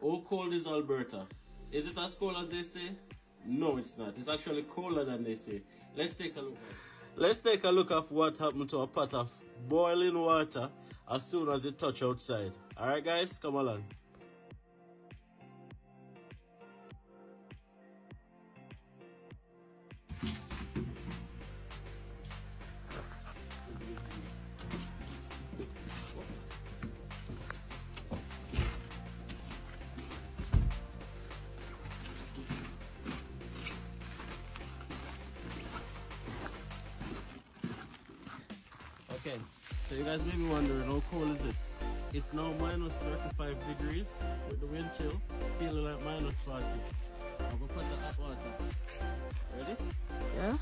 How cold is Alberta? Is it as cold as they say? No, it's not. It's actually colder than they say. Let's take a look. Let's take a look at what happened to a pot of boiling water as soon as it touch outside. Alright guys, come along. Okay, so you guys may be wondering how cold is it? It's now minus 35 degrees with the wind chill, feeling like minus 40. I'm gonna put the hot water. Ready? Yeah.